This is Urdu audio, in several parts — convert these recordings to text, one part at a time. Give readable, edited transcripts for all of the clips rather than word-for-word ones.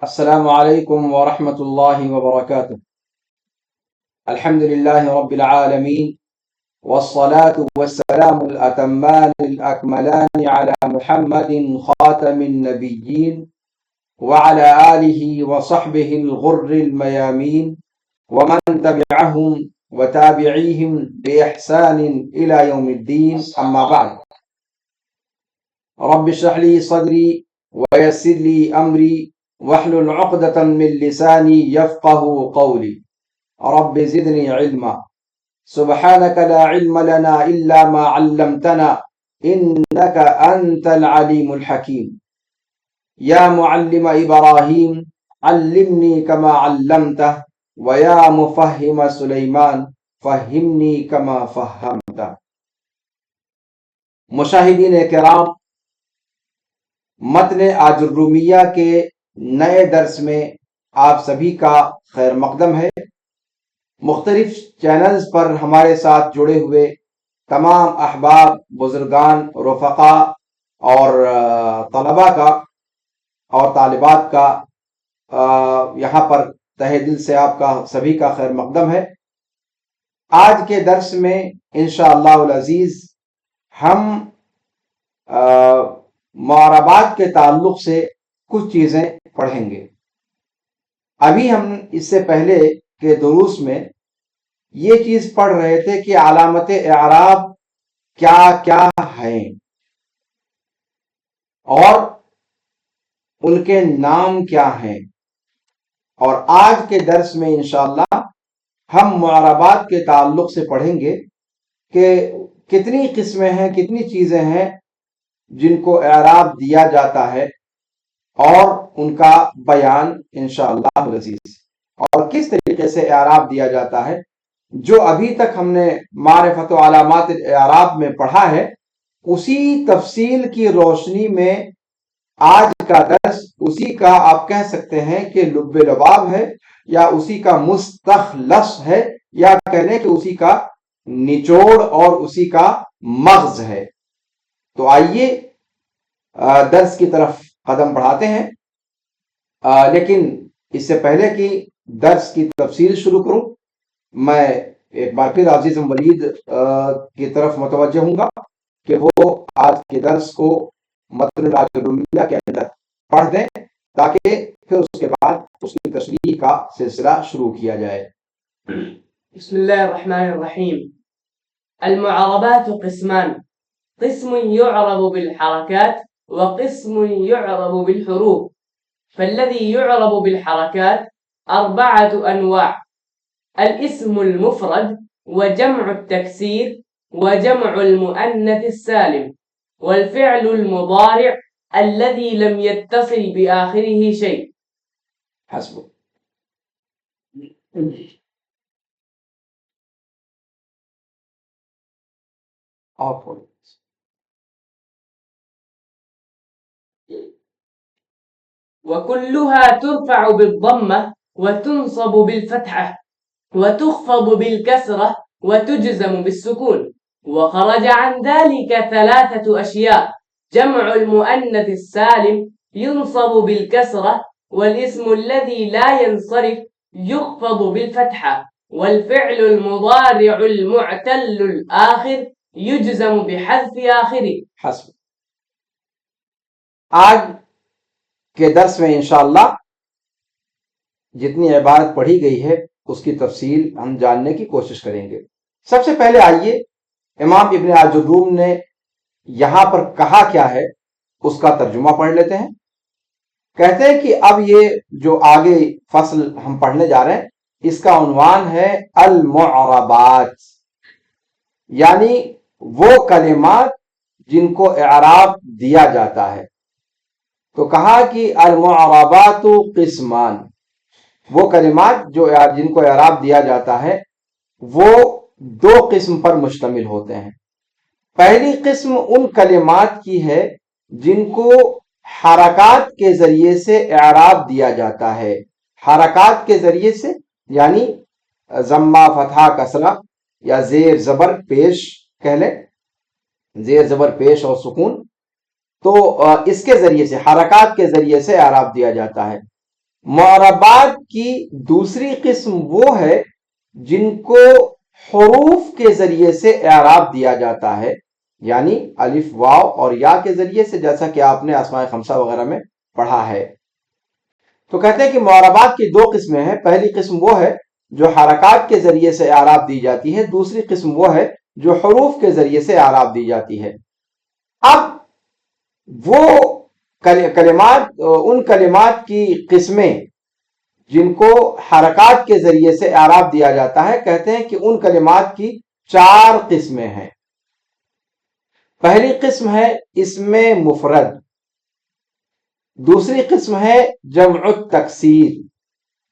السلام علیکم ورحمۃ اللہ وبرکاتہ۔ الحمد للہ رب العالمین، والصلاة والسلام الأتمان الأكملان على محمد خاتم النبیین وعلى آلہ وصحبہ الغر الميامین ومن تبعهم وتابعیہم بإحسان إلى یوم الدین، اما بعد۔ رب اشرح لي صدری ويسر لي أمری واحلل عقدة من لسانی يفقه قولی۔ رب زدنی علما، سبحانك لا علم لنا إلا ما علمتنا إنك أنت العليم الحكيم۔ يا معلم إبراهيم علمني كما علمته، ويا مفهم سليمان فهمني كما فهمت۔ مشاہدین کرام، متن آج الرومیہ کے نئے درس میں آپ سبھی کا خیر مقدم ہے۔ مختلف چینلز پر ہمارے ساتھ جڑے ہوئے تمام احباب، بزرگان، رفقاء اور طلباء کا اور طالبات کا یہاں پر تہہ دل سے آپ کا سبھی کا خیر مقدم ہے۔ آج کے درس میں انشاءاللہ العزیز ہم معربات کے تعلق سے کچھ چیزیں پڑھیں گے۔ ابھی ہم اس سے پہلے کے دروس میں یہ چیز پڑھ رہے تھے کہ علامت اعراب کیا کیا ہیں اور ان کے نام کیا ہیں، اور آج کے درس میں انشاءاللہ ہم معربات کے تعلق سے پڑھیں گے کہ کتنی قسمیں ہیں، کتنی چیزیں ہیں جن کو اعراب دیا جاتا ہے اور ان کا بیان انشاءاللہ العزیز، اور کس طریقے سے اعراب دیا جاتا ہے۔ جو ابھی تک ہم نے معرفت و علامات اعراب میں پڑھا ہے، اسی تفصیل کی روشنی میں آج کا درس اسی کا آپ کہہ سکتے ہیں کہ لب لباب ہے، یا اسی کا مستخلص ہے، یا کہنے کہ اسی کا نچوڑ اور اسی کا مغز ہے۔ تو آئیے درس کی طرف قدم بڑھاتے ہیں، لیکن اس سے پہلے کہ درس کی تفصیل شروع کروں، میں ایک بار پھر عزیز ولید کی طرف متوجہ ہوں گا کہ وہ آج کے درس کو متن آج الرومیہ کے اندر پڑھ دیں، تاکہ پھر اس کے بعد اس کی تشریح کا سلسلہ شروع کیا جائے۔ بسم اللہ الرحمن الرحیم۔ المعربات قسمان، قسم يعرب بالحركات وقسم يعرب بالحروف، فالذي يعرب بالحركات أربعة أنواع: الاسم المفرد، وجمع التكسير، وجمع المؤنث السالم، والفعل المضارع الذي لم يتصل بآخره شيء۔ حسب۔ وكلها ترفع بالضمة وتنصب بالفتحة وتخفض بالكسرة وتجزم بالسكون، وخرج عن ذلك ثلاثة أشياء: جمع المؤنث السالم ينصب بالكسرة، والاسم الذي لا ينصرف يخفض بالفتحة، والفعل المضارع المعتل الآخر يجزم بحذف آخره۔ حسب۔ آج کے درس میں انشاءاللہ جتنی عبارت پڑھی گئی ہے اس کی تفصیل ہم جاننے کی کوشش کریں گے۔ سب سے پہلے آئیے امام ابن آج الروم نے یہاں پر کہا کیا ہے اس کا ترجمہ پڑھ لیتے ہیں۔ کہتے ہیں کہ اب یہ جو آگے فصل ہم پڑھنے جا رہے ہیں اس کا عنوان ہے المعربات، یعنی وہ کلمات جن کو اعراب دیا جاتا ہے۔ تو کہا کہ المعربات قسمان، وہ کلمات جو جن کو اعراب دیا جاتا ہے وہ دو قسم پر مشتمل ہوتے ہیں۔ پہلی قسم ان کلمات کی ہے جن کو حرکات کے ذریعے سے اعراب دیا جاتا ہے۔ حرکات کے ذریعے سے یعنی ضمہ، فتحہ، کسرہ یا زیر زبر پیش کہہ لیں، زیر زبر پیش اور سکون، تو اس کے ذریعے سے، حرکات کے ذریعے سے اعراب دیا جاتا ہے۔ معربات کی دوسری قسم وہ ہے جن کو حروف کے ذریعے سے اعراب دیا جاتا ہے، یعنی الف، واو اور یا کے ذریعے سے، جیسا کہ آپ نے اسماء خمسہ وغیرہ میں پڑھا ہے۔ تو کہتے ہیں کہ معربات کی دو قسمیں ہیں۔ پہلی قسم وہ ہے جو حرکات کے ذریعے سے اعراب دی جاتی ہے، دوسری قسم وہ ہے جو حروف کے ذریعے سے اعراب دی جاتی ہے۔ اب وہ کلمات، ان کلمات کی قسمیں جن کو حرکات کے ذریعے سے اعراب دیا جاتا ہے، کہتے ہیں کہ ان کلمات کی 4 قسمیں ہیں۔ پہلی قسم ہے اسم مفرد، دوسری قسم ہے جمع التکسیر،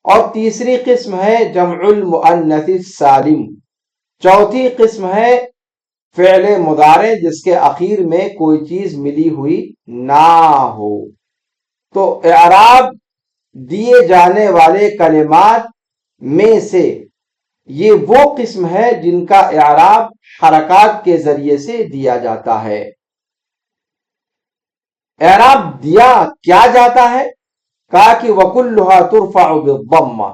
اور تیسری قسم ہے جمع المؤنث السالم، چوتھی قسم ہے فعل مضارع جس کے اخیر میں کوئی چیز ملی ہوئی نہ ہو۔ تو اعراب دیے جانے والے کلمات میں سے یہ وہ قسم ہے جن کا اعراب حرکات کے ذریعے سے دیا جاتا ہے۔ اعراب دیا کیا جاتا ہے؟ کہا کہ وَكُلُّهَا تُرْفَعُ بِالضَّمَّةِ،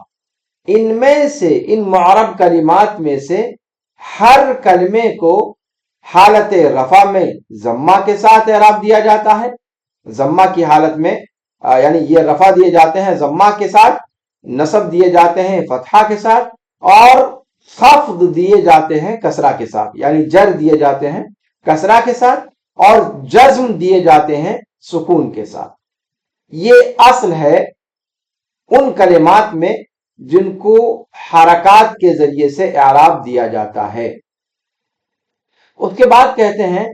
ان میں سے، ان معرب کلمات میں سے ہر کلمے کو حالت رفع میں ضمہ کے ساتھ اعراب دیا جاتا ہے۔ ضمہ کی حالت میں، یعنی یہ رفع دیے جاتے ہیں ضمہ کے ساتھ، نصب دیے جاتے ہیں فتحہ کے ساتھ، اور خفض دیے جاتے ہیں کسرہ کے ساتھ، یعنی جر دیے جاتے ہیں کسرہ کے ساتھ، اور جزم دیے جاتے ہیں سکون کے ساتھ۔ یہ اصل ہے ان کلمات میں جن کو حرکات کے ذریعے سے اعراب دیا جاتا ہے۔ اس کے بعد کہتے ہیں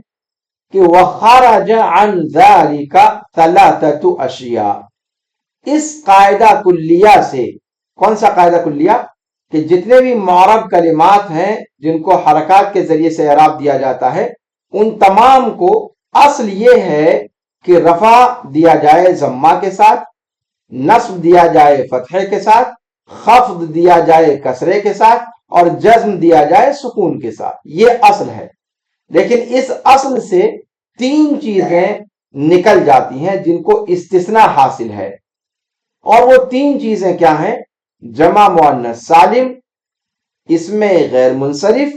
کہ وَخَرَجَ عَنْ ذَلِكَ ثَلَاثَةُ أَشْيَاء، اس قاعدہ کلیہ سے، کون سا قاعدہ کلیہ؟ کہ جتنے بھی معرب کلمات ہیں جن کو حرکات کے ذریعے سے اعراب دیا جاتا ہے، ان تمام کو اصل یہ ہے کہ رفع دیا جائے ضمہ کے ساتھ، نصب دیا جائے فتحے کے ساتھ، خفض دیا جائے کسرے کے ساتھ، اور جزم دیا جائے سکون کے ساتھ۔ یہ اصل ہے، لیکن اس اصل سے 3 چیزیں نکل جاتی ہیں جن کو استثناء حاصل ہے، اور وہ 3 چیزیں کیا ہیں؟ جمع مؤنث سالم، اسم غیر منصرف،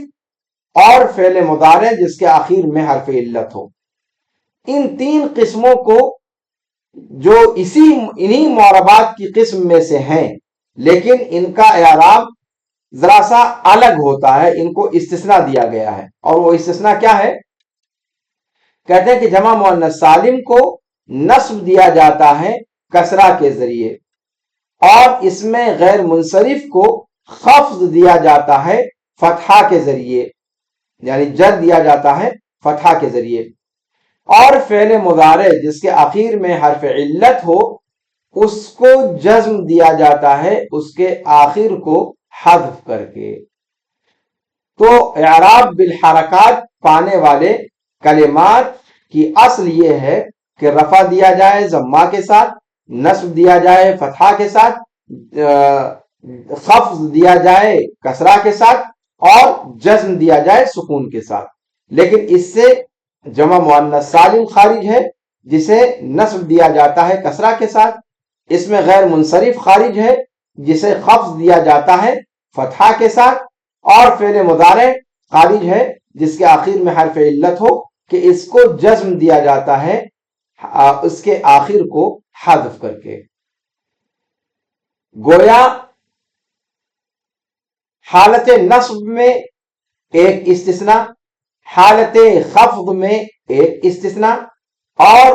اور فعل مضارع جس کے آخر میں حرف علت ہو۔ ان 3 قسموں کو جو انہی معربات کی قسم میں سے ہیں، لیکن ان کا اعراب ذرا سا الگ ہوتا ہے، ان کو استثناء دیا گیا ہے، اور وہ استثناء کیا ہے؟ کہتے ہیں کہ جمع مؤنث سالم کو نصب دیا جاتا ہے کسرہ کے ذریعے، اور اس میں غیر منصرف کو خفض دیا جاتا ہے فتحہ کے ذریعے، یعنی جر دیا جاتا ہے فتحہ کے ذریعے، اور فعل مضارع جس کے آخر میں حرف علت ہو اس کو جزم دیا جاتا ہے اس کے آخر کو حذف کر کے۔ تو اعراب بالحرکات پانے والے کلمات کی اصل یہ ہے کہ رفع دیا جائے ضمہ کے ساتھ، نصب دیا جائے فتحہ کے ساتھ، خفض دیا جائے کسرہ کے ساتھ، اور جزم دیا جائے سکون کے ساتھ۔ لیکن اس سے جمع مؤنث سالم خارج ہے جسے نصب دیا جاتا ہے کسرہ کے ساتھ، اس میں غیر منصرف خارج ہے جسے خفض دیا جاتا ہے فتحہ کے ساتھ، اور فعل مضارع خارج ہے جس کے آخر میں حرف علت ہو کہ اس کو جزم دیا جاتا ہے اس کے آخر کو حذف کر کے۔ گویا حالت نصب میں ایک استثناء، حالت خفض میں ایک استثناء، اور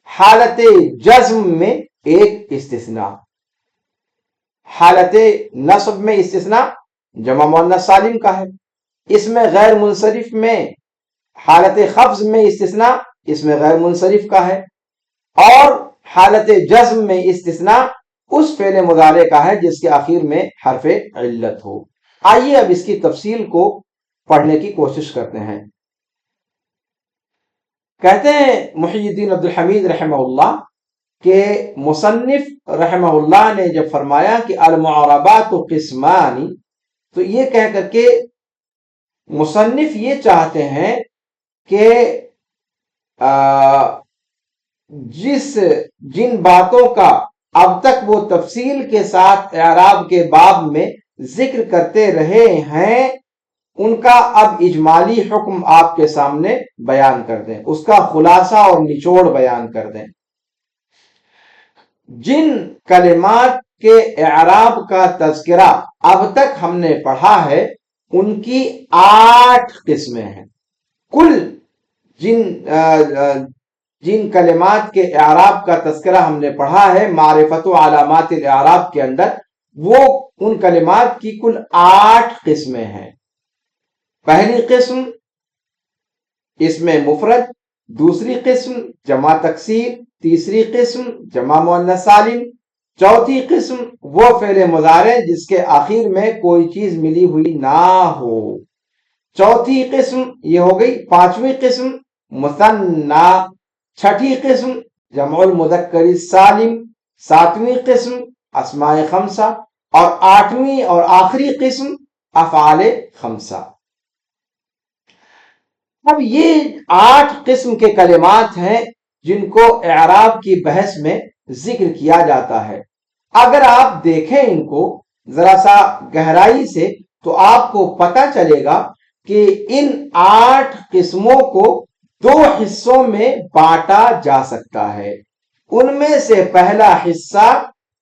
حالت جزم میں ایک استثناء۔ حالت نصب میں استثناء جمع مؤنث سالم کا ہے، اس میں غیر منصرف میں حالت خفض میں استثناء اس میں غیر منصرف کا ہے، اور حالت جزم میں استثناء اس فعل مضارع کا ہے جس کے آخر میں حرف علت ہو۔ آئیے اب اس کی تفصیل کو پڑھنے کی کوشش کرتے ہیں۔ کہتے ہیں محی الدین عبدالحمید رحمہ اللہ کہ مصنف رحمہ اللہ نے جب فرمایا کہ المعربات قسمان، تو یہ کہہ کر کے مصنف یہ چاہتے ہیں کہ جن باتوں کا اب تک وہ تفصیل کے ساتھ اعراب کے باب میں ذکر کرتے رہے ہیں ان کا اب اجمالی حکم آپ کے سامنے بیان کر دیں، اس کا خلاصہ اور نچوڑ بیان کر دیں۔ جن کلمات کے اعراب کا تذکرہ اب تک ہم نے پڑھا ہے ان کی 8 قسمیں ہیں۔ کل جن کلمات کے اعراب کا تذکرہ ہم نے پڑھا ہے معرفت و علامات الاعراب کے اندر، وہ ان کلمات کی کل 8 قسمیں ہیں۔ پہلی قسم اسم مفرد، دوسری قسم جمع تکسیر، تیسری قسم جمع مؤنث سالم، چوتھی قسم وہ فعل مضارع جس کے آخر میں کوئی چیز ملی ہوئی نہ ہو، چوتھی قسم یہ ہو گئی۔ پانچویں قسم مثنی، چھٹی قسم جمع المذکر السالم، ساتویں قسم اسماء خمسہ، اور آٹھویں اور آخری قسم افعال خمسہ۔ اب یہ 8 قسم کے کلمات ہیں جن کو اعراب کی بحث میں ذکر کیا جاتا ہے۔ اگر آپ دیکھیں ان کو ذرا سا گہرائی سے تو آپ کو پتہ چلے گا کہ ان 8 قسموں کو 2 حصوں میں بانٹا جا سکتا ہے۔ ان میں سے پہلا حصہ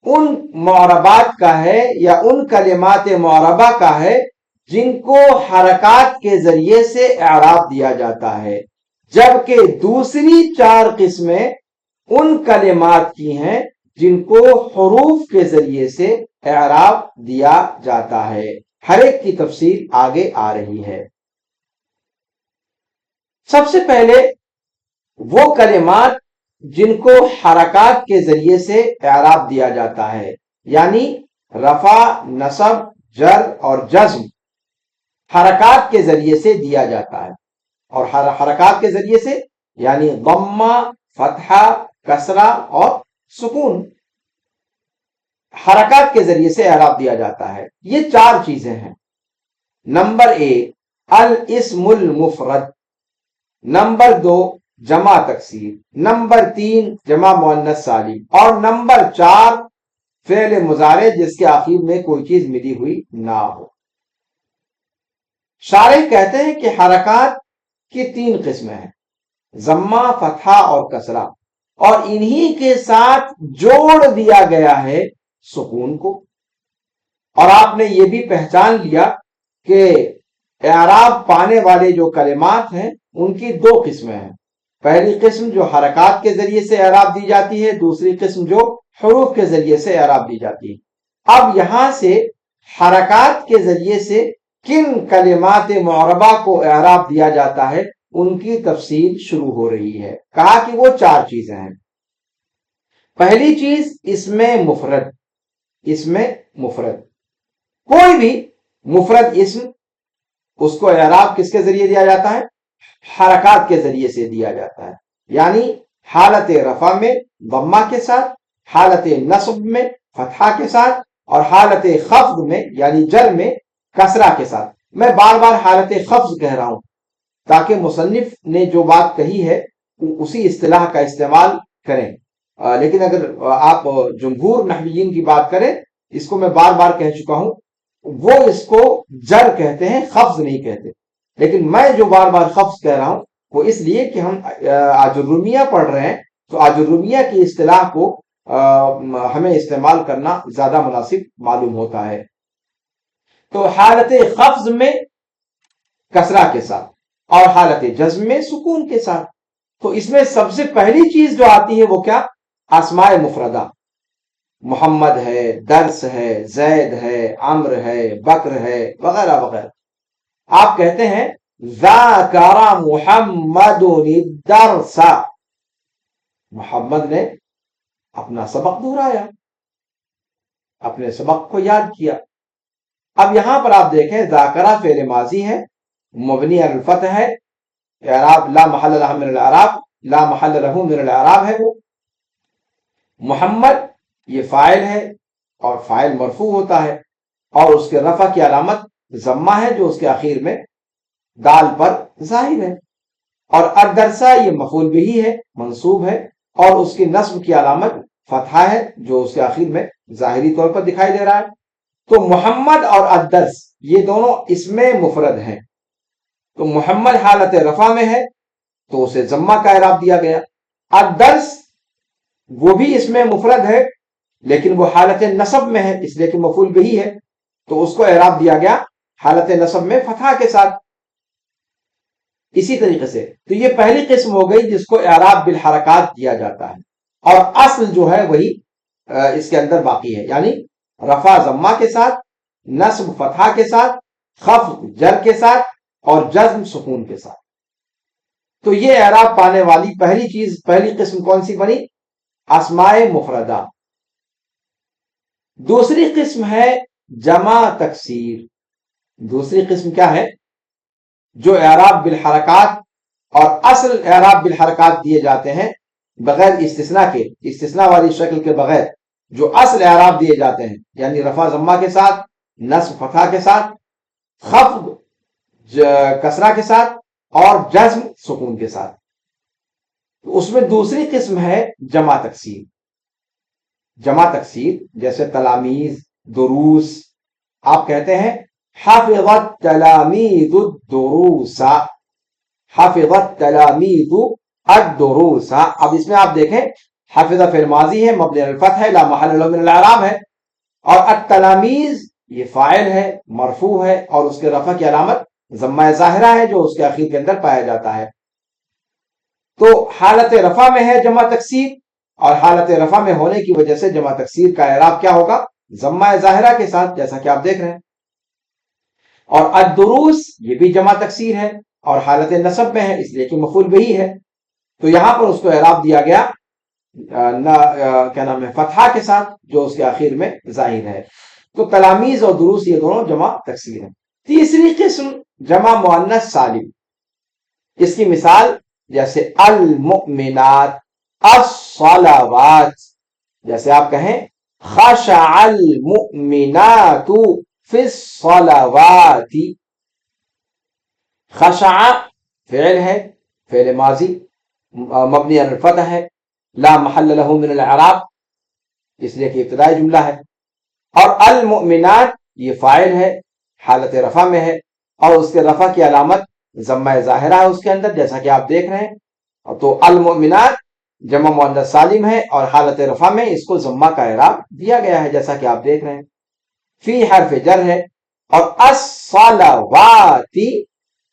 ان معربات کا ہے یا ان کلمات معربہ کا ہے جن کو حرکات کے ذریعے سے اعراب دیا جاتا ہے، جبکہ دوسری 4 قسمیں ان کلمات کی ہیں جن کو حروف کے ذریعے سے اعراب دیا جاتا ہے۔ ہر ایک کی تفصیل آگے آ رہی ہے۔ سب سے پہلے وہ کلمات جن کو حرکات کے ذریعے سے اعراب دیا جاتا ہے، یعنی رفع، نصب، جر اور جزم حرکات کے ذریعے سے دیا جاتا ہے۔ اور حرکات کے ذریعے سے یعنی ضمہ، فتحہ، کسرہ اور سکون، حرکات کے ذریعے سے اعراب دیا جاتا ہے۔ یہ 4 چیزیں ہیں۔ نمبر 1 الاسم المفرد، نمبر 2 جمع تکسیر، نمبر 3 جمع مؤنث سالم، اور نمبر 4 فعل مضارع جس کے آخر میں کوئی چیز ملی ہوئی نہ ہو۔ شارح کہتے ہیں کہ حرکات کی 3 قسمیں ہیں، ضمہ، فتحہ اور کسرہ، اور انہی کے ساتھ جوڑ دیا گیا ہے سکون کو۔ اور آپ نے یہ بھی پہچان لیا کہ اعراب پانے والے جو کلمات ہیں ان کی 2 قسمیں ہیں، پہلی قسم جو حرکات کے ذریعے سے اعراب دی جاتی ہے، دوسری قسم جو حروف کے ذریعے سے اعراب دی جاتی ہے۔ اب یہاں سے حرکات کے ذریعے سے کن کلمات معربہ کو اعراب دیا جاتا ہے ان کی تفصیل شروع ہو رہی ہے۔ کہا کہ وہ 4 چیزیں ہیں۔ پہلی چیز اسم مفرد۔ اسم مفرد، کوئی بھی مفرد اسم، اس کو اعراب کس کے ذریعے دیا جاتا ہے؟ حرکات کے ذریعے سے دیا جاتا ہے، یعنی حالت رفع میں ضمہ کے ساتھ، حالت نصب میں فتحہ کے ساتھ، اور حالت خفض میں یعنی جر میں کسرہ کے ساتھ۔ میں بار بار حالت خفض کہہ رہا ہوں تاکہ مصنف نے جو بات کہی ہے اسی اصطلاح کا استعمال کریں، لیکن اگر آپ جمہور نحویین کی بات کریں، اس کو میں بار بار کہہ چکا ہوں، وہ اس کو جر کہتے ہیں، خفض نہیں کہتے۔ لیکن میں جو بار بار خفض کہہ رہا ہوں وہ اس لیے کہ ہم آجرومیہ پڑھ رہے ہیں، تو آجرومیہ کی اصطلاح کو ہمیں استعمال کرنا زیادہ مناسب معلوم ہوتا ہے۔ تو حالت خفض میں کسرہ کے ساتھ اور حالت جزم میں سکون کے ساتھ۔ تو اس میں سب سے پہلی چیز جو آتی ہے وہ کیا؟ اسماء مفردہ، محمد ہے، درس ہے، زید ہے، عمر ہے، بکر ہے، وغیرہ وغیرہ۔ آپ کہتے ہیں ذاکر محمد الدرس، محمد نے اپنا سبق دہرایا، اپنے سبق کو یاد کیا۔ اب یہاں پر آپ دیکھیں ذاکرہ فعل ماضی ہے، مبنی علی الفتح ہے، اعراب لا محل لہ من الاعراب، لا محل لہ من الاعراب ہے وہ۔ محمد یہ فاعل ہے اور فاعل مرفوع ہوتا ہے، اور اس کے رفع کی علامت ضمہ ہے جو اس کے آخر میں دال پر ظاہر ہے۔ اور الدرسہ یہ مفعول بہ ہے، منصوب ہے، اور اس کی نصب کی علامت فتحہ ہے جو اس کے آخر میں ظاہری طور پر دکھائی دے رہا ہے۔ تو محمد اور الدرس یہ دونوں اسم مفرد ہیں، تو محمد حالت رفع میں ہے تو اسے ضمہ کا اعراب دیا گیا، الدرس وہ بھی اسم مفرد ہے لیکن وہ حالت نصب میں ہے اس لیے کہ مفعول بہ ہے، تو اس کو اعراب دیا گیا حالت نصب میں فتحہ کے ساتھ۔ اسی طریقے سے تو یہ پہلی قسم ہو گئی جس کو اعراب بالحرکات دیا جاتا ہے، اور اصل جو ہے وہی اس کے اندر باقی ہے، یعنی رفع ضمہ کے ساتھ، نصب فتحہ کے ساتھ، خفض جر کے ساتھ، اور جزم سکون کے ساتھ۔ تو یہ اعراب پانے والی پہلی قسم کون سی بنی؟ اسماء مفردہ۔ دوسری قسم ہے جمع تکسیر۔ دوسری قسم کیا ہے؟ جو اعراب بالحرکات اور اصل اعراب بالحرکات دیے جاتے ہیں بغیر استثناء کے، استثناء والی شکل کے بغیر جو اصل اعراب دیے جاتے ہیں، یعنی رفع ضمہ کے ساتھ، نصب فتحہ کے ساتھ، خفض کسرہ کے ساتھ، اور جزم سکون کے ساتھ، تو اس میں دوسری قسم ہے جمع تکسیر۔ جمع تکسیر جیسے تلامیذ، دروس، آپ کہتے ہیں حفظت تلامیذ الدروس، حفظت تلامیذ الدروس۔ اب اس میں آپ دیکھیں حفظ فعل ماضی ہے مبنی علی الفتح لا محل له من الاعراب ہے، اور التلامیذ یہ فاعل ہے مرفوع ہے اور اس کے رفع کی علامت ضمہ ظاہرہ ہے جو اس کے اخیر کے اندر پایا جاتا ہے۔ تو حالت رفع میں ہے جمع تکسیر، اور حالت رفع میں ہونے کی وجہ سے جمع تکسیر کا اعراب کیا ہوگا؟ ضمہ ظاہرہ کے ساتھ، جیسا کہ آپ دیکھ رہے ہیں۔ اور الدروس یہ بھی جمع تکسیر ہے اور حالت نصب میں ہے اس لیے کہ مفعول بہ ہے، تو یہاں پر اس کو اعراب دیا گیا کیا نام ہے فتحہ کے ساتھ جو اس کے آخر میں ظاہر ہے۔ تو تلامیذ اور دروس یہ دونوں جمع تکسیر ہیں۔ تیسری قسم جمع مؤنث سالم، اس کی مثال جیسے المؤمنات، الصلوات، جیسے آپ کہیں خشع المؤمنات فی الصلوات۔ خشع فعل ہے، فعل ماضی مبنی علی الفتح ہے لا محل له من الاعراب اس لیے کہ ابتدائی جملہ ہے، اور المؤمنات یہ فاعل ہے حالت رفع میں ہے اور اس کے رفع کی علامت ضمہ ظاہرہ ہے اس کے اندر جیسا کہ آپ دیکھ رہے ہیں۔ تو المؤمنات جمع مؤنث سالم ہے اور حالت رفع میں اس کو ضمہ کا اعراب دیا گیا ہے جیسا کہ آپ دیکھ رہے ہیں۔ فی حرف جر ہے، اور الصلوات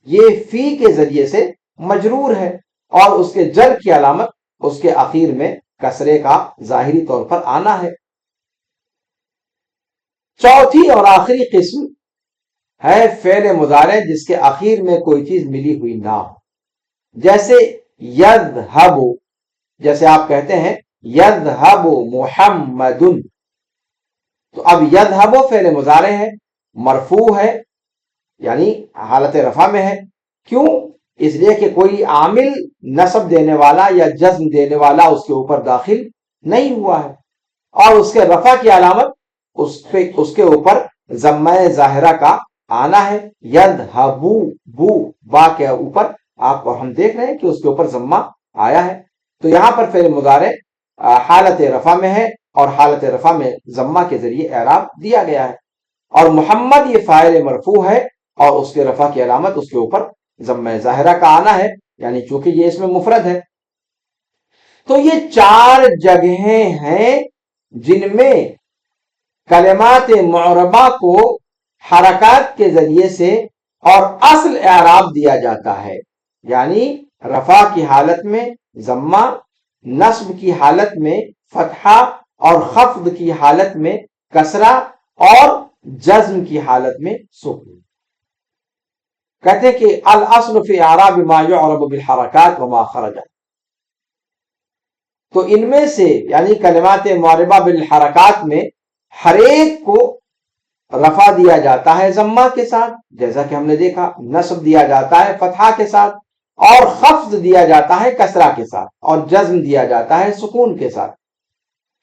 یہ فی کے ذریعے سے مجرور ہے اور اس کے جر کی علامت اس کے آخر میں کسرے کا ظاہری طور پر آنا ہے۔ چوتھی اور آخری قسم ہے فعل مضارع جس کے آخر میں کوئی چیز ملی ہوئی نہ ہو، جیسے یذهب، جیسے آپ کہتے ہیں یذهب محمد، تو اب یذهب فعل مضارع ہے مرفوع ہے یعنی حالت رفع میں ہے، کیوں؟ اس لیے کہ کوئی عامل نصب دینے والا یا جزم دینے والا اس کے اوپر داخل نہیں ہوا ہے، اور اس کے رفع کی علامت اس کے اوپر ضمہ ظاہرہ کا آنا ہے۔ یذهبو بو با کے اوپر آپ اور ہم دیکھ رہے ہیں کہ اس کے اوپر ضمہ آیا ہے، تو یہاں پر فعل مضارع حالت رفع میں ہے اور حالت رفع میں ضمہ کے ذریعے اعراب دیا گیا ہے، اور محمد یہ فاعل مرفوع ہے اور اس کے رفع کی علامت اس کے اوپر ضمہ ظاہرہ کا آنا ہے، یعنی چونکہ یہ اس میں مفرد ہے۔ تو یہ چار جگہیں ہیں جن میں کلمات معربہ کو حرکات کے ذریعے سے اور اصل اعراب دیا جاتا ہے، یعنی رفع کی حالت میں ضمہ، نصب کی حالت میں فتحہ، اور خفض کی حالت میں کسرہ، اور جزم کی حالت میں سکون۔ کہتے ہیں کہ الاصل فی اعراب ما یعرب بالحرکات وما خرج، تو ان میں سے یعنی کلمات معربہ بالحرکات میں ہر ایک کو رفع دیا جاتا ہے ضمہ کے ساتھ جیسا کہ ہم نے دیکھا، نصب دیا جاتا ہے فتحہ کے ساتھ، اور خفض دیا جاتا ہے کسرہ کے ساتھ، اور جزم دیا جاتا ہے سکون کے ساتھ۔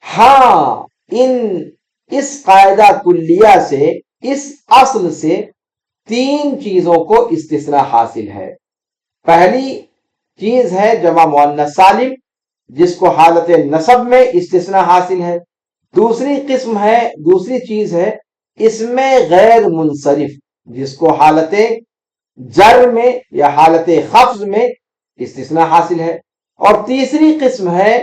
ہاں اس قاعدہ کلیہ سے، اس اصل سے تین چیزوں کو استثناء حاصل ہے۔ پہلی چیز ہے جمع مؤنث سالم، جس کو حالت نصب میں استثناء حاصل ہے. دوسری چیز ہے اسم غیر منصرف، جس کو حالت جر میں یا حالت خفض میں استثناء حاصل ہے. اور تیسری قسم ہے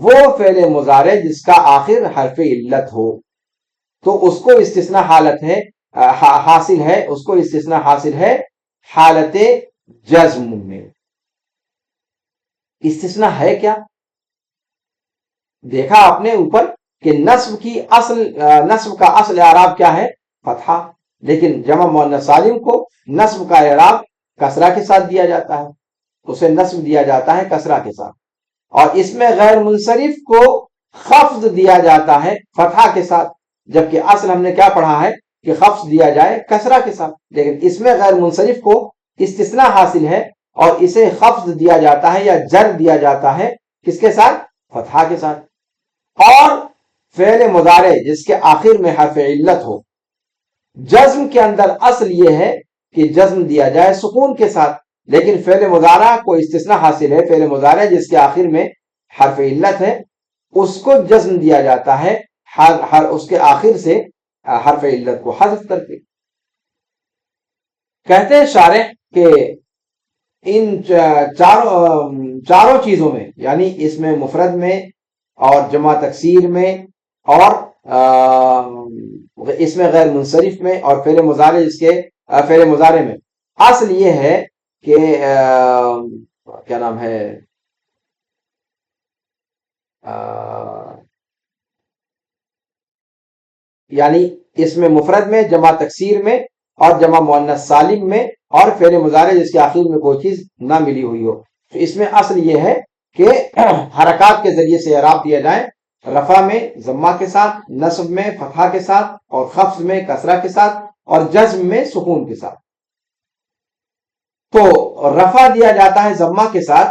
وہ فعل مضارع جس کا آخر حرف علت ہو، تو اس کو استثناء حاصل ہے حالت جزم میں. استثناء ہے کیا؟ دیکھا آپ نے اوپر کہ نصب کا اصل اعراب کیا ہے؟ فتحہ، لیکن جمع مؤنث سالم کو نصب کا اعراب کسرہ کے ساتھ دیا جاتا ہے، اسے نصب دیا جاتا ہے کسرہ کے ساتھ. اور اس میں غیر منصرف کو خفض دیا جاتا ہے فتحہ کے ساتھ، جبکہ اصل ہم نے کیا پڑھا ہے کہ خفض دیا جائے کسرہ کے ساتھ. لیکن اس میں غیر منصرف کو استثناء حاصل ہے اور اسے خفض دیا جاتا ہے یا جر دیا جاتا ہے کس کے ساتھ؟ فتحہ کے ساتھ. اور فعل مضارع جس کے آخر میں حرف علت ہو، جزم کے اندر اصل یہ ہے کہ جزم دیا جائے سکون کے ساتھ، لیکن فعل مضارع کو استثناء حاصل ہے. فعل مضارع جس کے آخر میں حرف علت ہے اس کو جزم دیا جاتا ہے اس کے آخر سے حرف علت کو حذف کر کے. کہتے ہیں شارح کہ ان چاروں چیزوں میں، یعنی اس میں مفرد میں اور جمع تکسیر میں اور اس میں غیر منصرف میں اور فعل مضارع میں اصل یہ ہے کہ کیا نام ہے یعنی اس میں مفرد میں، جمع تکسیر میں اور جمع مؤنث سالم میں اور فعل مضارع جس کے آخر میں کوئی چیز نہ ملی ہوئی ہو، تو اس میں اصل یہ ہے کہ حرکات کے ذریعے سے اعراب دیا جائے. رفع میں ضمہ کے ساتھ، نصب میں فتحہ کے ساتھ اور خفض میں کسرہ کے ساتھ اور جزم میں سکون کے ساتھ. تو رفع دیا جاتا ہے ضمہ کے ساتھ،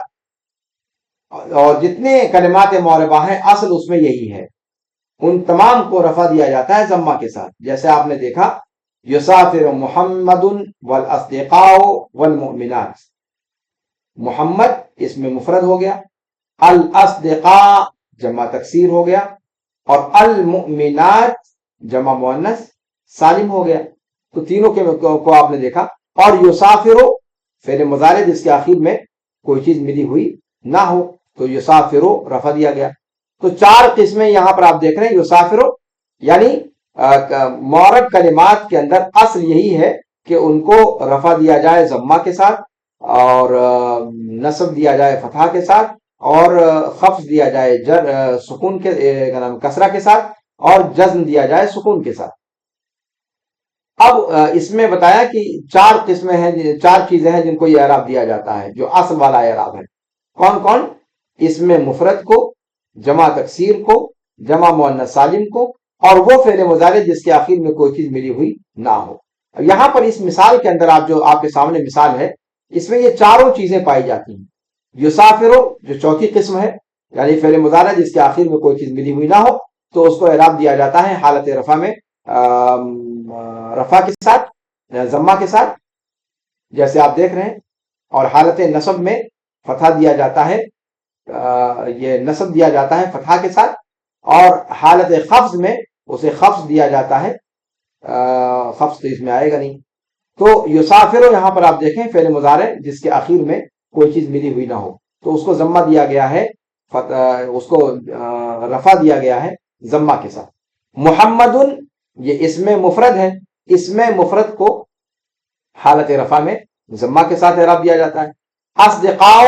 اور جتنے کلمات معربہ ہیں اصل اس میں یہی ہے، ان تمام کو رفع دیا جاتا ہے ضمہ کے ساتھ. جیسے آپ نے دیکھا یسافر محمد والاصدقاء والمؤمنات، محمد اس میں مفرد ہو گیا، الاصدقاء جمع تکسیر ہو گیا اور المؤمنات جمع مؤنث سالم ہو گیا. تو تینوں کو آپ نے دیکھا. اور یسافر فعل مضارع جس کے آخر میں کوئی چیز ملی ہوئی نہ ہو تو یسافر رفع دیا گیا. تو چار قسمیں یہاں پر آپ دیکھ رہے ہیں. یسافر یعنی معرب کلمات کے اندر اصل یہی ہے کہ ان کو رفع دیا جائے ضمہ کے ساتھ اور نصب دیا جائے فتحہ کے ساتھ اور خفض دیا جائے سکون کے کسرہ کے ساتھ اور جزم دیا جائے سکون کے ساتھ. اب اس میں بتایا کہ چار قسمیں ہیں، چار چیزیں ہیں جن کو یہ اعراب دیا جاتا ہے جو اصل والا اعراب ہے. کون کون؟ اس میں مفرد کو، جمع تکسیر کو، جمع مؤنث سالم کو اور وہ فعل مضارع جس کے آخر میں کوئی چیز ملی ہوئی نہ ہو. یہاں پر اس مثال کے اندر آپ کے سامنے مثال ہے، اس میں یہ چاروں چیزیں پائی جاتی ہیں. یسافر جو چوتھی قسم ہے، یعنی فعل مضارع جس کے آخر میں کوئی چیز ملی ہوئی نہ ہو تو اس کو اعراب دیا جاتا ہے حالت رفع میں رفع کے ساتھ، ضمہ کے ساتھ جیسے آپ دیکھ رہے ہیں، اور حالت نصب میں فتحہ دیا جاتا ہے، یہ نصب دیا جاتا ہے فتحہ کے ساتھ، اور حالت خفض میں اسے خفض دیا جاتا ہے، خفض تو اس میں آئے گا نہیں. تو یسافر یہاں پر آپ دیکھیں فعل مضارع جس کے آخر میں کوئی چیز ملی ہوئی نہ ہو تو اس کو ضمہ دیا گیا ہے، اس کو رفع دیا گیا ہے ضمہ کے ساتھ. محمد یہ اسم مفرد ہے، اسم مفرد کو حالت رفع میں ضمہ کے ساتھ اعراب دیا جاتا ہے. اصدقاء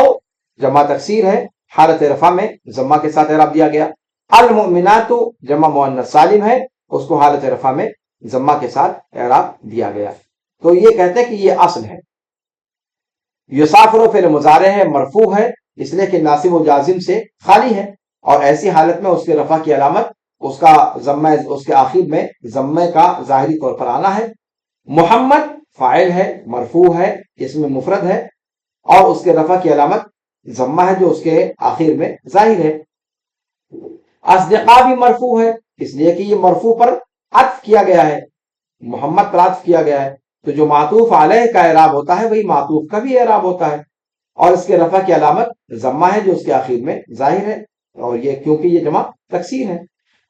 جمع تکسیر ہے، حالت رفع میں ضمہ کے ساتھ اعراب دیا گیا. المؤمنات جمع مؤنث سالم ہے، اس کو حالت رفع میں ضمہ کے ساتھ اعراب دیا گیا. تو یہ کہتے ہیں کہ یہ اصل ہے. یسافر فعل مضارع ہے، مرفوع ہے اس لیے کہ ناصب و جازم سے خالی ہے، اور ایسی حالت میں اس کے رفع کی علامت اس کا ضمہ، اس کے آخر میں ضمے کا ظاہری طور پر آنا ہے. محمد فاعل ہے، مرفوع ہے، اس میں مفرد ہے اور اس کے رفع کی علامت ضمہ ہے جو اس کے آخر میں ظاہر ہے. اصدقاء بھی مرفوع ہے اس لیے کہ یہ مرفوع پر عطف کیا گیا ہے، محمد پر عطف کیا گیا ہے، تو جو معطوف علیہ کا اعراب ہوتا ہے وہی معطوف کا بھی اعراب ہوتا ہے، اور اس کے رفع کی علامت ضمہ ہے جو اس کے آخر میں ظاہر ہے. اور یہ کیونکہ یہ جمع تکسیر ہے.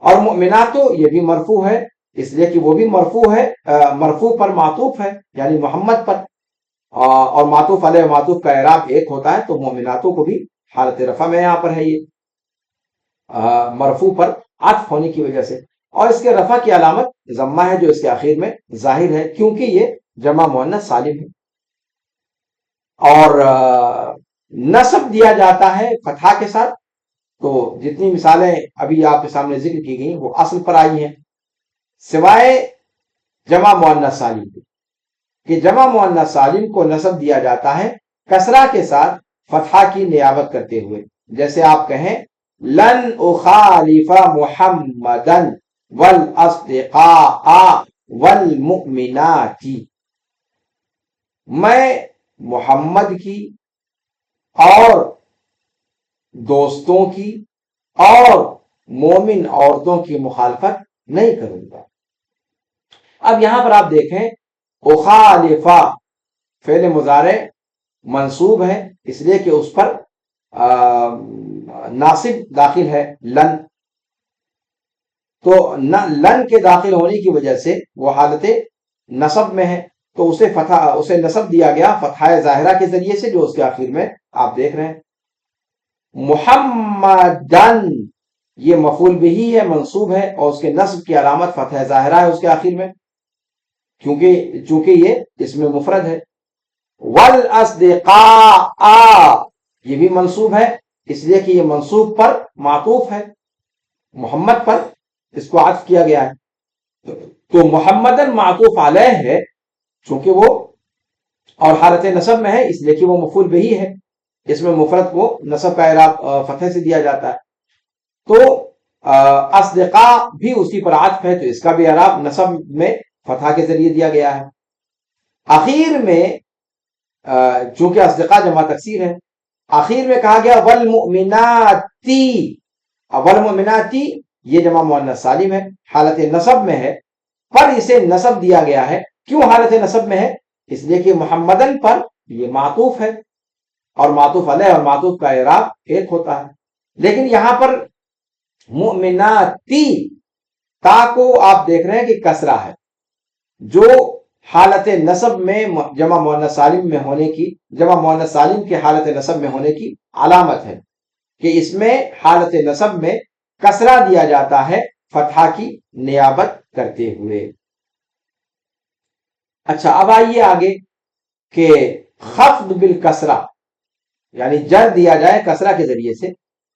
اور مؤمنات یہ بھی مرفوع ہے اس لیے کہ وہ بھی مرفوع ہے، مرفوع پر معطوف ہے یعنی محمد پر، اور معطوف علیہ معطوف کا اعراب ایک ہوتا ہے، تو مومناتوں کو بھی حالت رفع میں یہاں پر ہے یہ مرفوع پر عطف ہونے کی وجہ سے. اور اس کے رفع کی علامت ضمہ ہے جو اس کے آخر میں ظاہر ہے کیونکہ یہ جمع مؤنث سالم ہے. اور نصب دیا جاتا ہے فتحہ کے ساتھ. تو جتنی مثالیں ابھی آپ کے سامنے ذکر کی گئی وہ اصل پر آئی ہیں سوائے جمع مؤنث سالم کے، کہ جمع مؤنث سالم کو نصب دیا جاتا ہے کسرہ کے ساتھ فتحہ کی نیابت کرتے ہوئے. جیسے آپ کہیں لن اخالف محمدا والاصدقاء والمؤمنات، میں محمد کی اور دوستوں کی اور مومن عورتوں کی مخالفت نہیں کروں گا. اب یہاں پر آپ دیکھیں اخالفہ فعل مضارع منصوب ہے اس لیے کہ اس پر ناصب داخل ہے لن، تو لن کے داخل ہونے کی وجہ سے وہ حالت نصب میں ہے، تو اسے نصب دیا گیا فتحہ ظاہرہ کے ذریعے سے جو اس کے آخر میں آپ دیکھ رہے ہیں. محمدن یہ مفعول بہ ہے منصوب ہے اور اس کے نصب کی علامت فتحہ ظاہرہ ہے اس کے آخر میں چونکہ یہ اسم مفرد ہے. والاصدقاء یہ بھی منصوب ہے اس لیے کہ یہ منصوب پر معطوف ہے، محمد پر اس کو عطف کیا گیا ہے. تو محمدن معطوف علیہ ہے چونکہ وہ اور حالت نصب میں ہے اس لیے کہ وہ مفعول بہ ہے، اس میں مفرد کو نصب کا اعراب فتح سے دیا جاتا ہے. تو اصدقاء بھی اسی پر عطف ہے تو اس کا بھی اعراب نصب میں فتح کے ذریعے دیا گیا ہے. اخیر میں چونکہ اصدقاء جمع تکسیر ہے آخر میں کہا گیا والمؤمناتی، والمؤمناتی یہ جمع مؤنث سالم ہے حالت نصب میں ہے پر اسے نصب دیا گیا ہے. کیوں حالت نصب میں ہے؟ اس لیے کہ محمدن پر یہ معطوف ہے اور معطوف علیہ اور معطوف کا اعراب ایک ہوتا ہے. لیکن یہاں پر مؤمناتی تا کو آپ دیکھ رہے ہیں کہ کسرہ ہے جو حالت نصب میں جمع مؤنث سالم میں ہونے کی، جمع مؤنث سالم کی حالت نصب میں ہونے کی علامت ہے کہ اس میں حالت نصب میں کسرہ دیا جاتا ہے فتحہ کی نیابت کرتے ہوئے. اچھا اب آئیے آگے کہ خفض بالکسرہ یعنی جر دیا جائے کسرہ کے ذریعے سے.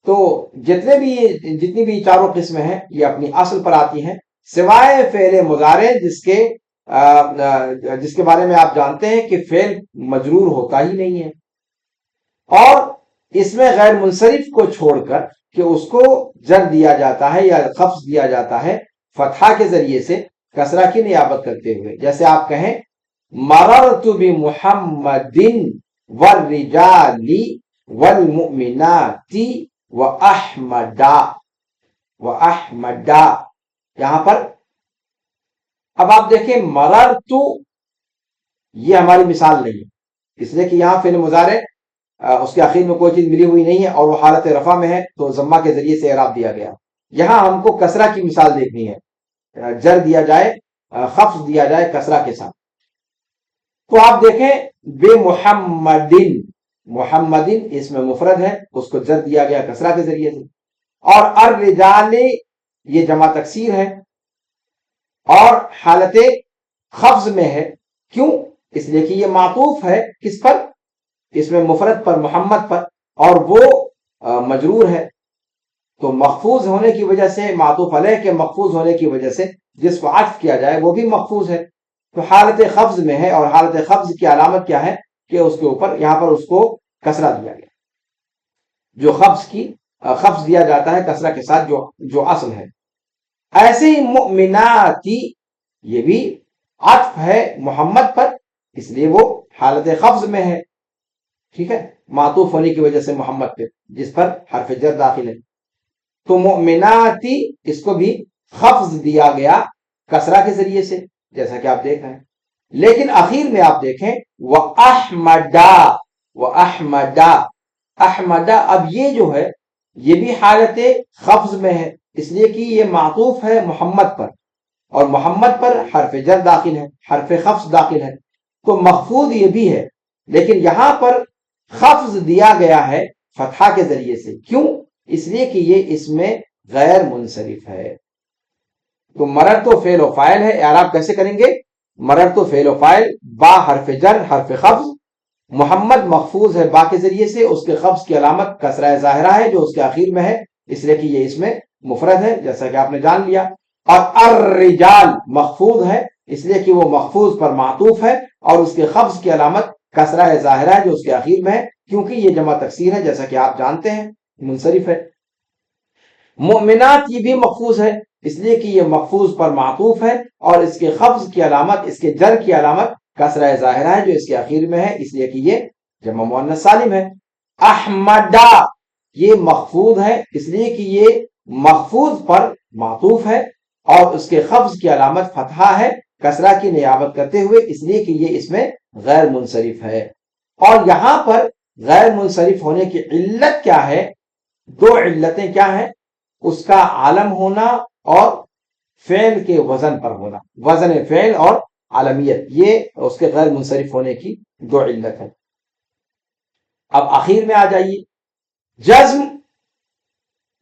تو جتنی بھی چاروں قسمیں ہیں یہ اپنی اصل پر آتی ہیں سوائے فعل مضارع جس کے بارے میں آپ جانتے ہیں کہ فعل مجرور ہوتا ہی نہیں ہے اور اس میں غیر منصرف کو چھوڑ کر کہ اس کو جر دیا جاتا ہے یا خفض دیا جاتا ہے فتحہ کے ذریعے سے کسرہ کی نیابت کرتے ہوئے. جیسے آپ کہیں مررت بمحمد والرجال والمؤمنات واحمدا. یہاں پر اب آپ دیکھیں مررت یہ ہماری مثال نہیں ہے اس لیے کہ یہاں فعل مضارع اس کے آخر میں کوئی چیز ملی ہوئی نہیں ہے اور وہ حالت رفع میں ہے تو ضمہ کے ذریعے سے اعراب دیا گیا. یہاں ہم کو کسرہ کی مثال دیکھنی ہے، جر دیا جائے خفض دیا جائے کسرہ کے ساتھ. تو آپ دیکھیں بے محمدن، محمدن اس میں مفرد ہے اس کو جر دیا گیا کسرہ کے ذریعے سے. اور الرجال یہ جمع تکسیر ہے اور حالت خفض میں ہے. کیوں؟ اس لیے کہ یہ معطوف ہے کس پر؟ اس میں مفرد پر محمد پر اور وہ مجرور ہے تو محفوظ ہونے کی وجہ سے معطوف علیہ کے محفوظ ہونے کی وجہ سے جس کو عطف کیا جائے وہ بھی محفوظ ہے تو حالت خفض میں ہے. اور حالت خفض کی علامت کیا ہے کہ اس کے اوپر یہاں پر اس کو کسرہ دیا گیا، جو خفض دیا جاتا ہے کسرہ کے ساتھ جو اصل ہے. ایسے ہی مؤمناتی یہ بھی عطف ہے محمد پر اس لیے وہ حالت خفض میں ہے، ٹھیک ہے، معطوف ہونے کی وجہ سے محمد پہ جس پر حرف جر داخل ہے. تو مؤمناتی اس کو بھی خفض دیا گیا کسرہ کے ذریعے سے جیسا کہ آپ دیکھ رہے ہیں. لیکن اخیر میں آپ دیکھیں وَأَحْمَدَا، وَأَحْمَدَا، احمدہ اب یہ جو ہے یہ بھی حالت خفض میں ہے، اس لیے کہ یہ معطوف ہے محمد پر، اور محمد پر حرف جر داخل ہے، حرف خفض داخل ہے، تو مخفوض یہ بھی ہے، لیکن یہاں پر خفض دیا گیا ہے فتحہ کے ذریعے سے. کیوں؟ اس لیے کہ یہ اس میں غیر منصرف ہے. تو مرر تو فعل و فاعل ہے، اعراب کیسے کریں گے؟ مرر تو فعل و فاعل، با حرف جر حرف خفض، محمد مخفوض ہے با کے ذریعے سے، اس کے خفض کی علامت کسرہ ظاہرہ ہے جو اس کے آخر میں ہے، اس لیے کہ یہ اس میں مفرد ہے جیسا کہ آپ نے جان لیا. اور الرجال مخفوض ہے اس لیے کہ وہ مخفوض پر معطوف ہے، اور اس کے خفض کی علامت کسرہ ظاہرہ ہے جو اس کے آخر میں ہے، کیونکہ یہ جمع تکسیر ہے جیسا کہ آپ جانتے ہیں، منصرف ہے. مؤمنات یہ بھی مخفوض ہے اس لیے کہ یہ مخفوض پر معطوف ہے، اور اس کے خفض کی علامت، اس کے جر کی علامت کسرہ ظاہرہ ہے جو اس کے آخر میں ہے، اس لیے کہ یہ جمع مؤنث سالم ہے. احمدہ یہ مخفوض ہے اس لیے کہ یہ مخفوض پر معطوف ہے، اور اس کے خفض کی علامت فتحہ ہے کسرہ کی نیابت کرتے ہوئے، اس لیے کہ یہ اس میں غیر منصرف ہے. اور یہاں پر غیر منصرف ہونے کی علت کیا ہے؟ دو علتیں کیا ہیں؟ اس کا عالم ہونا اور فعل کے وزن پر ہونا، وزن فعل اور عالمیت، یہ اس کے غیر منصرف ہونے کی دو علت ہے. اب آخر میں آ جائیے. جزم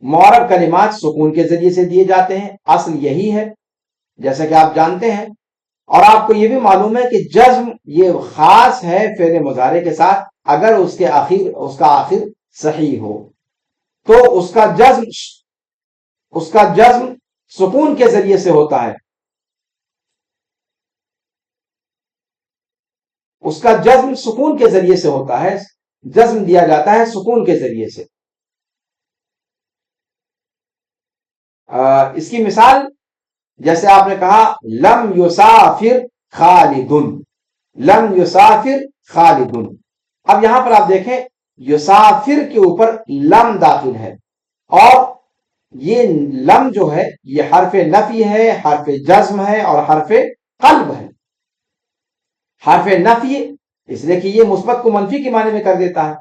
معرب کلمات سکون کے ذریعے سے دیے جاتے ہیں، اصل یہی ہے جیسا کہ آپ جانتے ہیں، اور آپ کو یہ بھی معلوم ہے کہ جزم یہ خاص ہے فعل مضارع کے ساتھ، اگر اس کا آخر صحیح ہو تو اس کا جزم سکون کے ذریعے سے ہوتا ہے، اس کا جزم سکون کے ذریعے سے ہوتا ہے، جزم دیا جاتا ہے سکون کے ذریعے سے. اس کی مثال جیسے آپ نے کہا لم یسافر خالدن، لم یسافر خالدن. اب یہاں پر آپ دیکھیں یسافر کے اوپر لم داخل ہے، اور یہ لم جو ہے یہ حرف نفی ہے، حرف جزم ہے اور حرف قلب ہے. حرف نفی اس لیے کہ یہ مثبت کو منفی کے معنی میں کر دیتا ہے،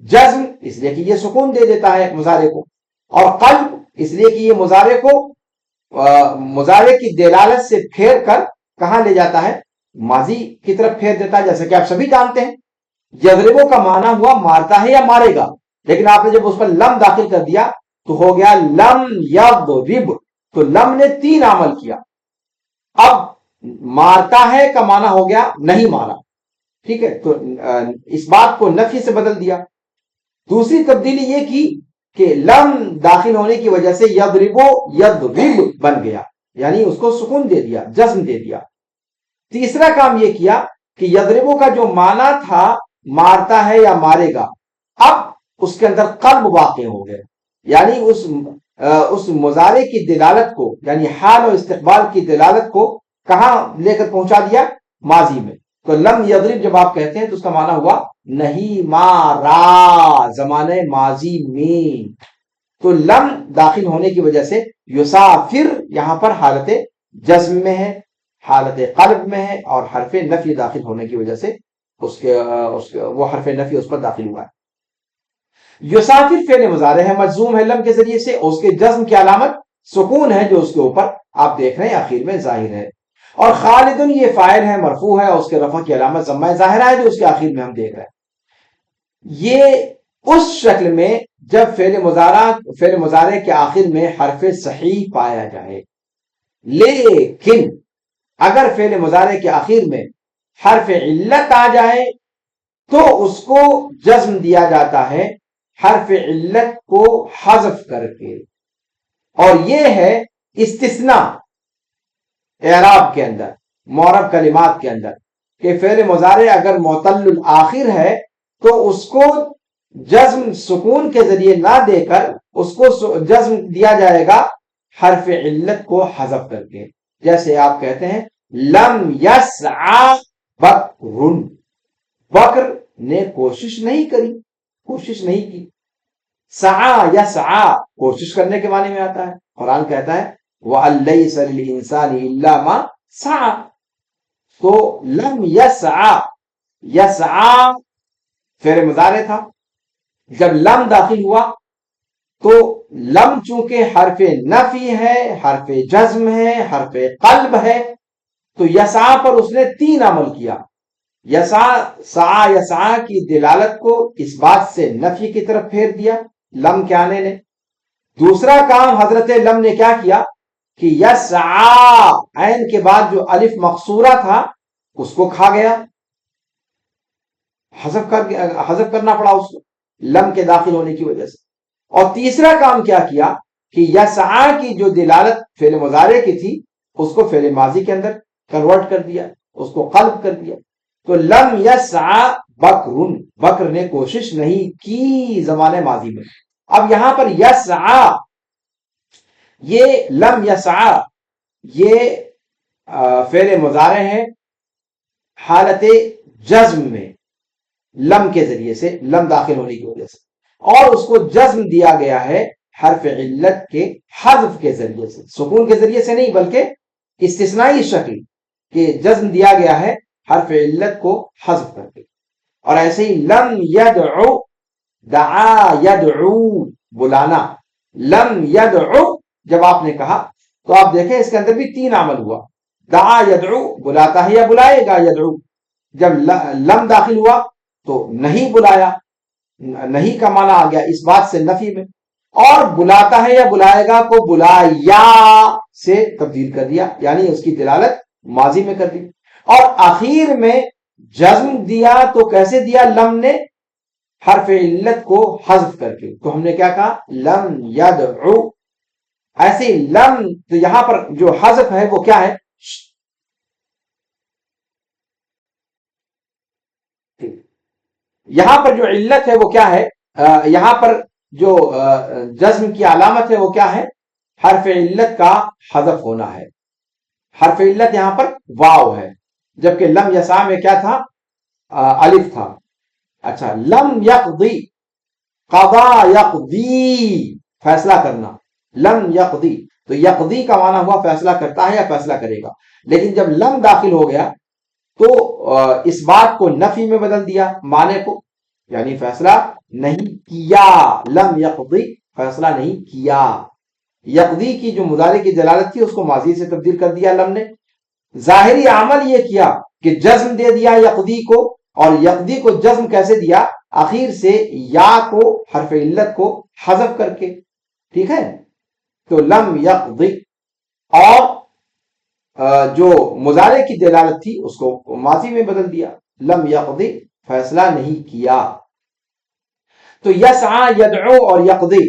جزم اس لیے کہ یہ سکون دے دیتا ہے مضارع کو، اور قلب اس لیے کہ یہ مضارع کی دلالت سے پھیر کر کہاں لے جاتا ہے؟ ماضی کی طرف پھیر دیتا ہے. جیسا کہ آپ سبھی جانتے ہیں یضربو کا معنی ہوا مارتا ہے یا مارے گا، لیکن آپ نے جب اس پر لم داخل کر دیا تو ہو گیا لم یضرب، تو لم نے 3 عمل کیا. اب مارتا ہے کا معنی ہو گیا نہیں مارا، ٹھیک ہے، تو اس بات کو نفی سے بدل دیا. دوسری تبدیلی یہ کی کہ لم داخل ہونے کی وجہ سے یضربو یضرب بن گیا، یعنی اس کو سکون دے دیا، جزم دے دیا. تیسرا کام یہ کیا کہ یضربو کا جو معنی تھا مارتا ہے یا مارے گا، اب اس کے اندر قلب واقع ہو گئے، یعنی اس مضارع کی دلالت کو، یعنی حال و استقبال کی دلالت کو کہاں لے کر پہنچا دیا؟ ماضی میں. تو لم یضرب جب آپ کہتے ہیں تو اس کا معنی ہوا نہیں مارا، زمانہ ماضی میں. تو لم داخل ہونے کی وجہ سے یسافر یہاں پر حالت جزم میں ہے، حالت قلب میں ہے، اور حرف نفی داخل ہونے کی وجہ سے وہ حرف نفی اس پر داخل ہوا ہے. یسافر فعل مضارع ہے، مجزوم ہے لم کے ذریعے سے، اور اس کے جزم کی علامت سکون ہے جو اس کے اوپر آپ دیکھ رہے ہیں آخر میں ظاہر ہے. اور خالدن یہ فاعل ہے مرفوع ہے، اور اس کے رفع کی علامت ضمہ ظاہرہ ہے جو اس کے آخر میں ہم دیکھ رہے ہیں. یہ اس شکل میں جب فعل مضارع کے آخر میں حرف صحیح پایا جائے. لیکن اگر فعل مضارع کے آخر میں حرف علت آ جائے تو اس کو جزم دیا جاتا ہے حرف علت کو حذف کر کے، اور یہ ہے استثناء اعراب کے اندر، معرب کلمات کے اندر، کہ فعل مضارع اگر معتل الآخر ہے تو اس کو جزم سکون کے ذریعے نہ دے کر اس کو جزم دیا جائے گا حرف علت کو حذف کر کے. جیسے آپ کہتے ہیں لم یسعى بکر، بکر نے کوشش نہیں کی. سعى یسعى کوشش کرنے کے معنی میں آتا ہے. قرآن کہتا ہے وَأَن لَيْسَ لِلْإِنسَانِ إِلَّا مَا سَعَى. تو لم یسعى فعل مضارع تھا، جب لم داخل ہوا تو لم چونکہ حرف نفی ہے، حرف جزم ہے، حرف قلب ہے، تو یسعا پر اس نے 3 عمل کیا۔ سعا یسعا کی دلالت کو اس بات سے نفی کی طرف پھیر دیا لم کے آنے نے۔ دوسرا کام حضرت لم نے کیا کیا کہ یسعا عین کے بعد جو الف مقصورہ تھا اس کو کھا گیا، حذف کرنا پڑا اس کو لم کے داخل ہونے کی وجہ سے۔ اور تیسرا کام کیا کیا کہ یسعا کی جو دلالت فعل مضارع کی تھی اس کو فعل ماضی کے اندر کنورٹ کر دیا، اس کو قلب کر دیا۔ تو لم یسعا بکرن، بکر نے کوشش نہیں کی زمانے ماضی میں۔ اب یہاں پر یسعا، یہ لم یسعا یہ فعل مضارع ہے حالت جزم میں لم کے ذریعے سے، لم داخل ہونے کی وجہ سے، اور اس کو جزم دیا گیا ہے حرف علت کے حذف کے ذریعے سے، سکون کے ذریعے سے نہیں بلکہ استثنائی شکل کہ جزم دیا گیا ہے حرف علت کو حذف کر کے۔ اور ایسے ہی لم یدعو، دعا یدعو بلانا، لم یدعو جب آپ نے کہا تو آپ دیکھیں اس کے اندر بھی 3 عمل ہوا۔ دعا یدعو بلاتا ہے یا بلائے گا، یدعو جب لم داخل ہوا تو نہیں بلایا، نہیں کا معنی آ گیا اس بات سے نفی میں، اور بلاتا ہے یا بلائے گا کو بلایا سے تبدیل کر دیا، یعنی اس کی دلالت ماضی میں کر دی۔ اور آخر میں جزم دیا تو کیسے دیا لم نے؟ حرف علت کو حذف کر کے، تو ہم نے کیا کہا لم یدعو۔ ایسے ہی لم، تو یہاں پر جو حذف ہے وہ کیا ہے؟ یہاں پر جو علت ہے وہ کیا ہے؟ یہاں پر جو جزم کی علامت ہے وہ کیا ہے؟ حرف علت کا حذف ہونا ہے۔ حرف علت یہاں پر واو ہے، جبکہ لم یسعا میں کیا تھا؟ الف تھا۔ اچھا، لم یقضی، قضا یقضی فیصلہ کرنا، لم یقضی، تو یقضی کا معنی ہوا فیصلہ کرتا ہے یا فیصلہ کرے گا، لیکن جب لم داخل ہو گیا تو اس بات کو نفی میں بدل دیا معنی کو، یعنی فیصلہ نہیں کیا، لم یقضی فیصلہ نہیں کیا۔ یقضی کی جو مضارع کی دلالت تھی اس کو ماضی سے تبدیل کر دیا لم نے۔ ظاہری عمل یہ کیا کہ جزم دے دیا یقضی کو، اور یقضی کو جزم کیسے دیا؟ آخر سے یا کو، حرف علت کو حذف کر کے، ٹھیک ہے؟ تو لم یقضی، اور جو مضارع کی دلالت تھی اس کو ماضی میں بدل دیا، لم یقضی فیصلہ نہیں کیا۔ تو یسعا، یدعو اور یقضی،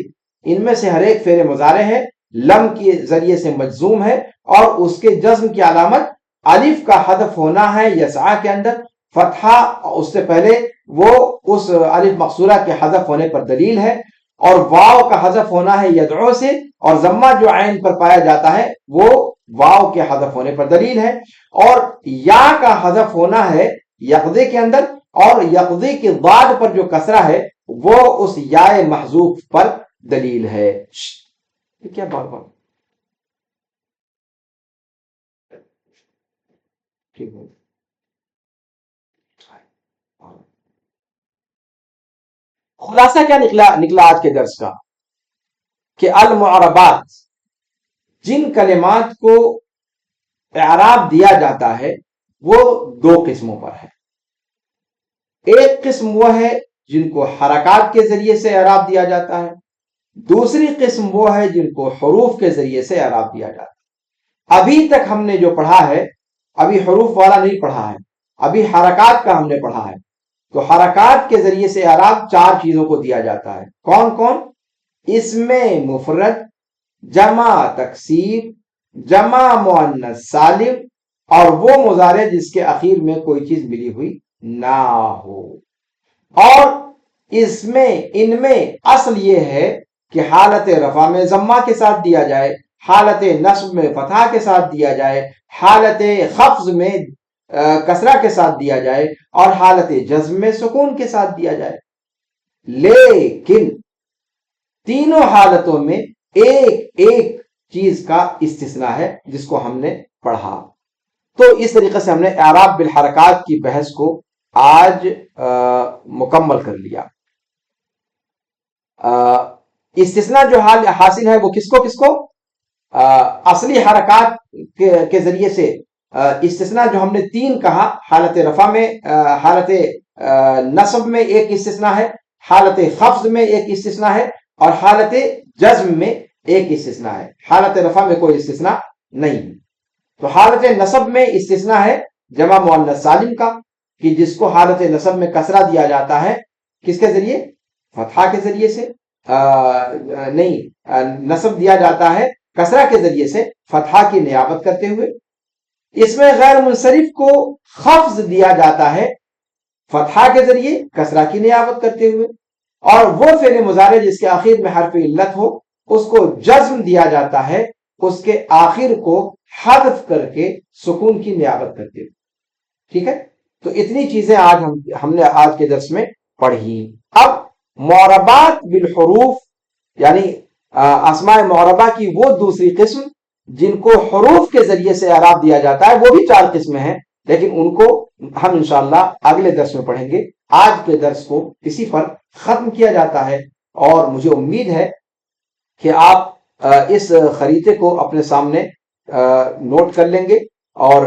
ان میں سے ہر ایک فعل مضارع ہے، لم کے ذریعے سے مجزوم ہے، اور اس کے جزم کی علامت الف کا حذف ہونا ہے یسعا کے اندر، فتحہ اس سے پہلے وہ اس الف مقصورہ کے حذف ہونے پر دلیل ہے، اور واو کا حذف ہونا ہے یدعو سے، اور ضمہ جو عین پر پایا جاتا ہے وہ واو کے حذف ہونے پر دلیل ہے، اور یا کا حذف ہونا ہے یقضی کے اندر، اور یقضی کے ضاد پر جو کسرہ ہے وہ اس یا محذوف پر دلیل ہے۔ یہ کیا بار بار ٹھیک ہے؟ خلاصہ کیا نکلا آج کے درس کا؟ کہ المعربات، جن کلمات کو اعراب دیا جاتا ہے وہ 2 قسموں پر ہے۔ ایک قسم وہ ہے جن کو حرکات کے ذریعے سے اعراب دیا جاتا ہے، دوسری قسم وہ ہے جن کو حروف کے ذریعے سے اعراب دیا جاتا ہے۔ ابھی تک ہم نے جو پڑھا ہے، ابھی حروف والا نہیں پڑھا ہے، ابھی حرکات کا ہم نے پڑھا ہے۔ تو حرکات کے ذریعے سے اعراب 4 چیزوں کو دیا جاتا ہے۔ کون کون؟ اسم مفرد، جمع تکسیر، جمع مؤنث سالم، اور وہ مضارع جس کے اخیر میں کوئی چیز ملی ہوئی نہ ہو۔ اور ان میں اصل یہ ہے کہ حالت رفع میں ضمہ کے ساتھ دیا جائے، حالت نصب میں فتحہ کے ساتھ دیا جائے، حالت خفض میں کسرہ کے ساتھ دیا جائے، اور حالت جزم میں سکون کے ساتھ دیا جائے۔ لیکن تینوں حالتوں میں ایک چیز کا استثناء ہے جس کو ہم نے پڑھا۔ تو اس طریقے سے ہم نے اعراب بالحرکات کی بحث کو آج مکمل کر لیا۔ استثناء جو حاصل ہے وہ کس کو اصلی حرکات کے ذریعے سے استثناء جو ہم نے 3 کہا، حالت رفع میں، حالت نصب میں ایک استثناء ہے، حالت خفض میں ایک استثناء ہے، اور حالت جزم میں ایک استثناء ہے۔ حالت رفع میں کوئی استثناء نہیں۔ تو حالت نصب میں استثناء ہے جمع مؤنث سالم کا، کہ جس کو حالت نصب میں کسرہ دیا جاتا ہے، کس کے ذریعے؟ فتحہ کے ذریعے سے، نہیں، نصب دیا جاتا ہے کسرہ کے ذریعے سے فتحہ کی نیابت کرتے ہوئے۔ اس میں غیر منصرف کو خفض دیا جاتا ہے فتحہ کے ذریعے کسرہ کی نیابت کرتے ہوئے، اور وہ فعل مضارع جس کے آخر میں حرف علت ہو اس کو جزم دیا جاتا ہے اس کے آخر کو حذف کر کے سکون کی نیابت کرتے ہوئے۔ ٹھیک ہے، تو اتنی چیزیں آج ہم نے آج کے درس میں پڑھی۔ اب معربات بالحروف، یعنی اسماء معربہ کی وہ دوسری قسم جن کو حروف کے ذریعے سے اعراب دیا جاتا ہے، وہ بھی 4 قسمیں ہیں، لیکن ان کو ہم انشاءاللہ اگلے درس میں پڑھیں گے۔ آج کے درس کو اسی پر ختم کیا جاتا ہے، اور مجھے امید ہے کہ آپ اس خریطے کو اپنے سامنے نوٹ کر لیں گے، اور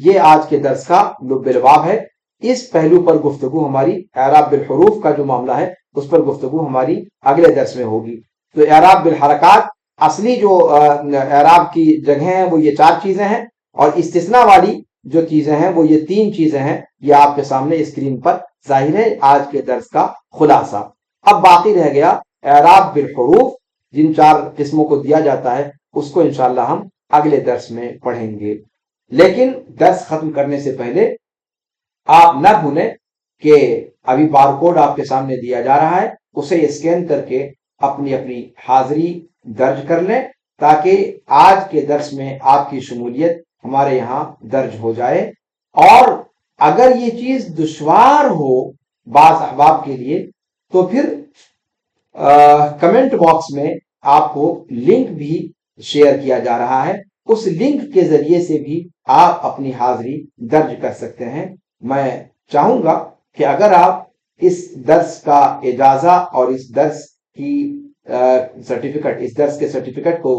یہ آج کے درس کا لب لباب ہے۔ اس پہلو پر گفتگو ہماری، اعراب بالحروف کا جو معاملہ ہے اس پر گفتگو ہماری اگلے درس میں ہوگی۔ تو اعراب بالحرکات، اصلی جو اعراب کی جگہیں ہیں وہ یہ 4 چیزیں ہیں، اور استثناء والی جو چیزیں ہیں وہ یہ 3 چیزیں ہیں۔ یہ آپ کے سامنے اسکرین پر ظاہر ہے آج کے درس کا خلاصہ۔ اب باقی رہ گیا اعراب بالحروف، جن 4 قسموں کو دیا جاتا ہے اس کو انشاءاللہ ہم اگلے درس میں پڑھیں گے۔ لیکن درس ختم کرنے سے پہلے آپ نہ بھولیں کہ ابھی بارکوڈ آپ کے سامنے دیا جا رہا ہے، اسے اسکین کر کے اپنی حاضری درج کر لیں، تاکہ آج کے درس میں آپ کی شمولیت ہمارے یہاں درج ہو جائے۔ اور اگر یہ چیز دشوار ہو بعض احباب کے لیے تو پھر کمنٹ باکس میں آپ کو لنک بھی شیئر کیا جا رہا ہے، اس لنک کے ذریعے سے بھی آپ اپنی حاضری درج کر سکتے ہیں۔ میں چاہوں گا کہ اگر آپ اس درس کا اجازہ اور اس درس کی سرٹیفکیٹ، اس درس کے سرٹیفکیٹ کو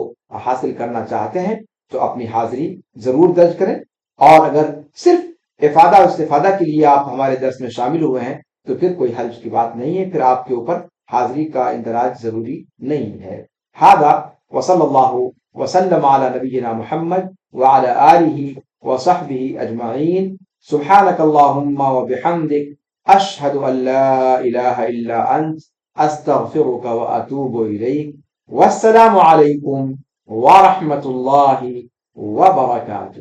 حاصل کرنا چاہتے ہیں تو اپنی حاضری ضرور درج کریں، اور اگر صرف افادہ اور استفادہ کے لیے آپ ہمارے درس میں شامل ہوئے ہیں تو پھر کوئی حرج کی بات نہیں ہے، پھر آپ کے اوپر حاضری کا اندراج ضروری نہیں ہے۔ ھذا وصلی اللہ وسلم علی نبینا محمد وعلی آلہ وصحبہ اجمعین۔ سبحانک اللہم وبحمدک، اشہد ان لا الہ الا انت، استغفرک واتوب الیک۔ والسلام علیکم ورحمۃ اللہ وبرکاتہ۔